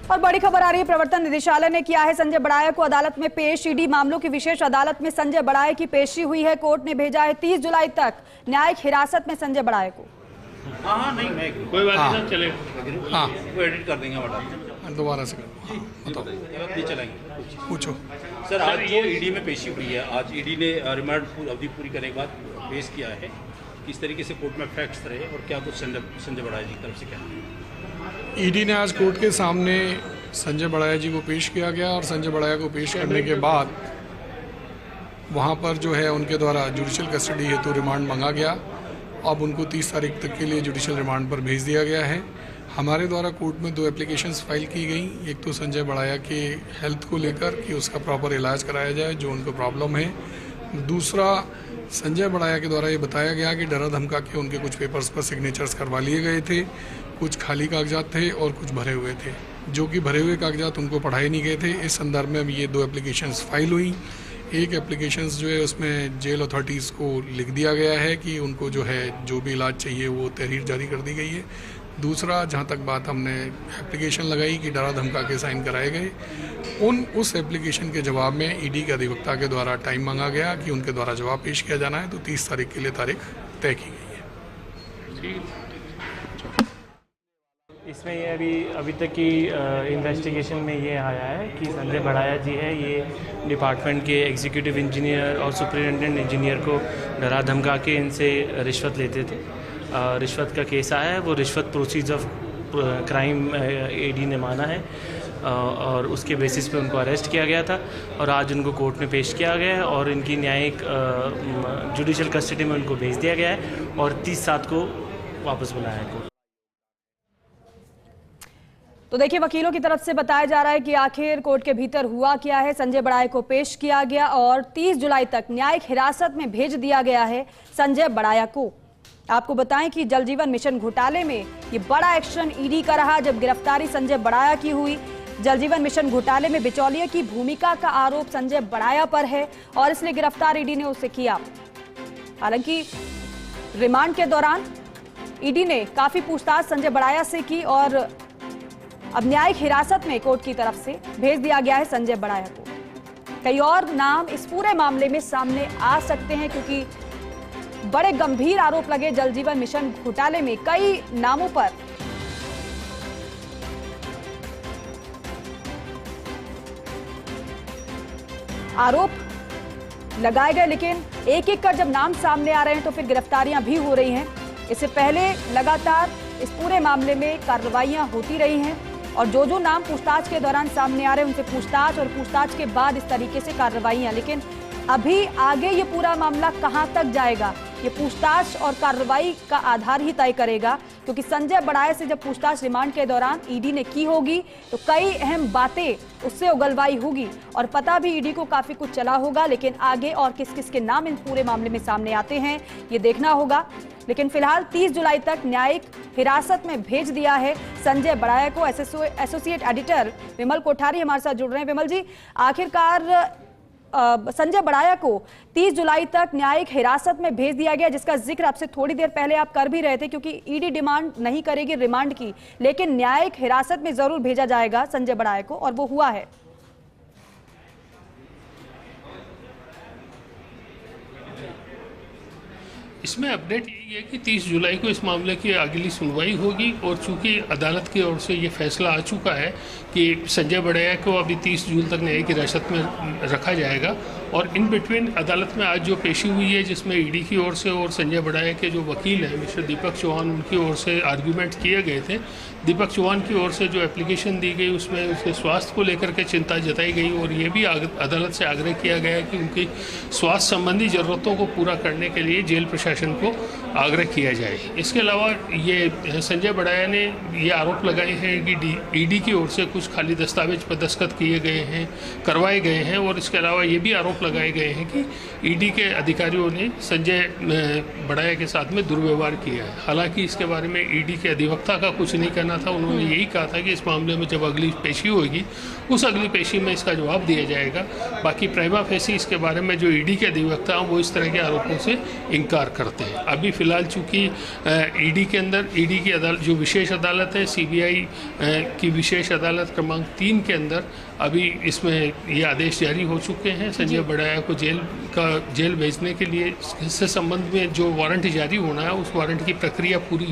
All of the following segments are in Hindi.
और बड़ी खबर आ रही है, प्रवर्तन निदेशालय ने किया है संजय बड़ाया को अदालत में पेश। ईडी मामलों की विशेष अदालत में संजय बड़ाया की पेशी हुई है। कोर्ट ने भेजा है 30 जुलाई तक न्यायिक हिरासत में संजय बड़ाया को। हाँ नहीं मैं कोई बात नहीं चलेगा। हाँ वो एडिट कर देंगे बड़ा दोबारा से बताओ नहीं चलेंगे। पूछो सर आज जो ईडी में पेशी हुई है, आज ईडी ने रिमांड अवधि पूरी करने के बाद पेश किया है। किस तरीके से कोर्ट में फैक्ट्स रहे और क्या कुछ संजय बड़ाया जी की तरफ से क्या ईडी ने आज कोर्ट के सामने संजय बड़ाया जी को पेश किया गया और संजय बड़ाया को पेश करने के बाद वहां पर जो है उनके द्वारा जुडिशियल कस्टडी हेतु रिमांड मांगा गया। अब उनको 30 तारीख तक के लिए जुडिशियल रिमांड पर भेज दिया गया है। हमारे द्वारा कोर्ट में 2 एप्लीकेशंस फाइल की गई। एक तो संजय बड़ाया के हेल्थ को लेकर कि उसका प्रॉपर इलाज कराया जाए जो उनको प्रॉब्लम है। दूसरा संजय बड़ाया के द्वारा ये बताया गया कि डरा धमका के उनके कुछ पेपर्स पर सिग्नेचर्स करवा लिए गए थे। कुछ खाली कागजात थे और कुछ भरे हुए थे, जो कि भरे हुए कागजात उनको पढ़ाए नहीं गए थे। इस संदर्भ में अब ये 2 एप्लीकेशंस फाइल हुई। एक एप्लीकेशंस जो है उसमें जेल अथॉरिटीज़ को लिख दिया गया है कि उनको जो है जो भी इलाज चाहिए वो तहरीर जारी कर दी गई है। दूसरा, जहाँ तक बात हमने एप्लीकेशन लगाई कि डरा धमका के साइन कराए गए, उस एप्लीकेशन के जवाब में ईडी के अधिवक्ता के द्वारा टाइम मांगा गया कि उनके द्वारा जवाब पेश किया जाना है। तो 30 तारीख के लिए तारीख तय की गई है। इसमें ये अभी तक की इन्वेस्टिगेशन में ये आया है कि संजय बड़ाया जी है, ये डिपार्टमेंट के एग्जीक्यूटिव इंजीनियर और सुपरिटेंडेंट इंजीनियर को डरा धमका के इनसे रिश्वत लेते थे। रिश्वत का केस आया है, वो रिश्वत प्रोसीज ऑफ क्राइम ईडी ने माना है और उसके बेसिस पे उनको अरेस्ट किया गया था और आज उनको कोर्ट में पेश किया गया है और इनकी न्यायिक जुडिशियल कस्टडी में उनको भेज दिया गया है और 30/7 को वापस बुलाया है कोर्ट। तो देखिए, वकीलों की तरफ से बताया जा रहा है कि आखिर कोर्ट के भीतर हुआ क्या है। संजय बड़ाया को पेश किया गया और 30 जुलाई तक न्यायिक हिरासत में भेज दिया गया है संजय बड़ाया को। आपको बताएं कि जल जीवन मिशन घोटाले में ये बड़ा एक्शन ईडी का रहा जब गिरफ्तारी संजय बड़ाया की हुई। जल जीवन मिशन घोटाले में बिचौलिए की भूमिका का आरोप संजय बड़ाया पर है और इसलिए गिरफ्तार ईडी ने उसे किया। हालांकि रिमांड के दौरान ईडी ने काफी पूछताछ संजय बड़ाया से की और अब न्यायिक हिरासत में कोर्ट की तरफ से भेज दिया गया है संजय बड़ाया को। कई और नाम इस पूरे मामले में सामने आ सकते हैं क्योंकि बड़े गंभीर आरोप लगे जल जीवन मिशन घोटाले में। कई नामों पर आरोप लगाए गए, लेकिन एक एक कर जब नाम सामने आ रहे हैं तो फिर गिरफ्तारियां भी हो रही हैं। इससे पहले लगातार इस पूरे मामले में कार्रवाइयां होती रही हैं और जो नाम पूछताछ के दौरान सामने आ रहे हैं उनसे पूछताछ और पूछताछ के बाद इस तरीके से कार्रवाइयां। लेकिन अभी आगे ये पूरा मामला कहां तक जाएगा, ये पूछताछ और कार्रवाई का आधार ही तय करेगा, क्योंकि संजय बड़ाया से जब पूछताछ रिमांड के दौरान ईडी ने की होगी तो कई अहम बातें उससे उगलवाई होगी और पता भी ईडी को काफी कुछ चला होगा। लेकिन आगे और किस किस के नाम इन पूरे मामले में सामने आते हैं ये देखना होगा। लेकिन फिलहाल 30 जुलाई तक न्यायिक हिरासत में भेज दिया है संजय बड़ाया को। एसोसिएट एडिटर विमल कोठारी हमारे साथ जुड़ रहे हैं। विमल जी, आखिरकार संजय बड़ाया को 30 जुलाई तक न्यायिक हिरासत में भेज दिया गया, जिसका जिक्र आपसे थोड़ी देर पहले आप कर भी रहे थे, क्योंकि ईडी डिमांड नहीं करेगी रिमांड की, लेकिन न्यायिक हिरासत में जरूर भेजा जाएगा संजय बड़ाया को और वो हुआ है। इसमें अपडेट यही है कि 30 जुलाई को इस मामले की अगली सुनवाई होगी और चूंकि अदालत की ओर से ये फैसला आ चुका है कि संजय बड़ाया को अभी 30 जून तक न्यायिक हिरासत में रखा जाएगा और इन बिटवीन अदालत में आज जो पेशी हुई है जिसमें ईडी की ओर से और संजय बड़ाया के जो वकील हैं मिस्टर दीपक चौहान, उनकी ओर से आर्ग्यूमेंट किए गए थे। दीपक चौहान की ओर से जो एप्लीकेशन दी गई उसमें उसके स्वास्थ्य को लेकर के चिंता जताई गई और ये भी अदालत से आग्रह किया गया कि उनकी स्वास्थ्य संबंधी ज़रूरतों को पूरा करने के लिए जेल प्रशासन को आग्रह किया जाए। इसके अलावा ये संजय बड़ाया ने ये आरोप लगाए हैं कि ईडी की ओर से कुछ खाली दस्तावेज पर दस्तखत किए गए हैं, करवाए गए हैं और इसके अलावा ये भी आरोप लगाए गए हैं कि ईडी के अधिकारियों ने संजय बड़ाया के साथ में दुर्व्यवहार किया है। हालांकि इसके बारे में ईडी के अधिवक्ता का कुछ नहीं कहना था। उन्होंने यही कहा था कि इस मामले में जब अगली पेशी होगी उस अगली पेशी में इसका जवाब दिया जाएगा। बाकी प्राइमा फेसी इसके बारे में जो ईडी के अधिवक्ता हैं वो इस तरह के आरोपों से इनकार करते हैं। बढ़ते हैं। अभी फ़िलहाल चूँकि ईडी के अंदर ईडी की अदालत जो विशेष अदालत है सीबीआई की विशेष अदालत क्रमांक 3 के अंदर अभी इसमें ये आदेश जारी हो चुके हैं संजय बढ़ाया को जेल भेजने के लिए। इससे संबंध में जो वारंट जारी होना है उस वारंट की प्रक्रिया पूरी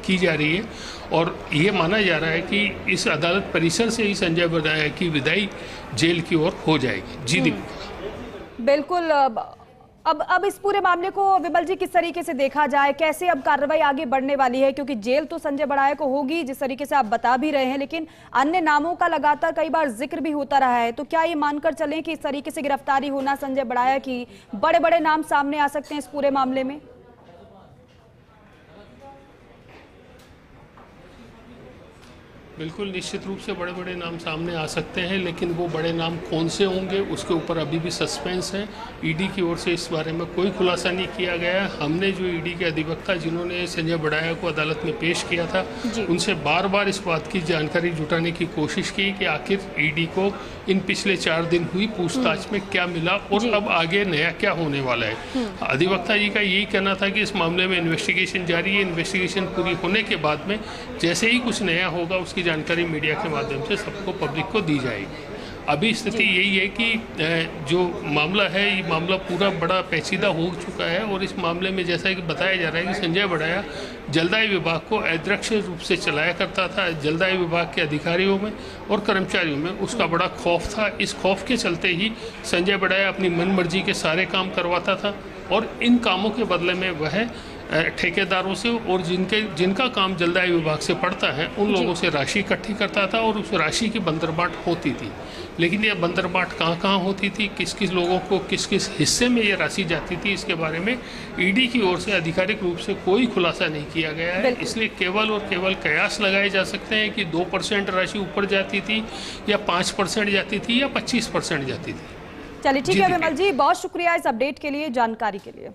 की जा रही है और ये माना जा रहा है कि इस अदालत परिसर से ही संजय बढ़ाया की विदाई जेल की ओर हो जाएगी। जी दीपिका। बिल्कुल। अब इस पूरे मामले को विमल जी किस तरीके से देखा जाए, कैसे अब कार्रवाई आगे बढ़ने वाली है, क्योंकि जेल तो संजय बढ़ाया को होगी जिस तरीके से आप बता भी रहे हैं, लेकिन अन्य नामों का लगातार कई बार जिक्र भी होता रहा है। तो क्या ये मानकर चलें कि इस तरीके से गिरफ्तारी होना संजय बढ़ाया की, बड़े बड़े नाम सामने आ सकते हैं इस पूरे मामले में? बिल्कुल, निश्चित रूप से बड़े बड़े नाम सामने आ सकते हैं, लेकिन वो बड़े नाम कौन से होंगे उसके ऊपर अभी भी सस्पेंस है। ईडी की ओर से इस बारे में कोई खुलासा नहीं किया गया है। हमने जो ईडी के अधिवक्ता जिन्होंने संजय बढ़ाया को अदालत में पेश किया था उनसे बार बार इस बात की जानकारी जुटाने की कोशिश की कि आखिर ईडी को इन पिछले 4 दिन हुई पूछताछ में क्या मिला और अब आगे नया क्या होने वाला है। अधिवक्ता जी का यही कहना था कि इस मामले में इन्वेस्टिगेशन जारी है, इन्वेस्टिगेशन पूरी होने के बाद में जैसे ही कुछ नया होगा उसकी जानकारी मीडिया के माध्यम से सबको पब्लिक को दी जाएगी। अभी स्थिति यही है कि जो मामला है ये मामला पूरा बड़ा पेचीदा हो चुका है और इस मामले में जैसा कि बताया जा रहा है कि संजय बढ़ाया जलदाय विभाग को अध्यक्ष रूप से चलाया करता था। जलदाय विभाग के अधिकारियों में और कर्मचारियों में उसका बड़ा खौफ था। इस खौफ के चलते ही संजय बढ़ाया अपनी मनमर्जी के सारे काम करवाता था और इन कामों के बदले में वह ठेकेदारों से और जिनका काम जलदाय विभाग से पड़ता है उन लोगों से राशि इकट्ठी करता था और उस राशि की बंदरबाट होती थी। लेकिन ये बंदरबाट कहाँ होती थी, किस किस लोगों को किस किस हिस्से में ये राशि जाती थी, इसके बारे में ईडी की ओर से आधिकारिक रूप से कोई खुलासा नहीं किया गया है। इसलिए केवल और केवल कयास लगाए जा सकते हैं कि 2% राशि ऊपर जाती थी या 5% जाती थी या 25% जाती थी। चलिए ठीक है विमल जी, बहुत शुक्रिया इस अपडेट के लिए, जानकारी के लिए।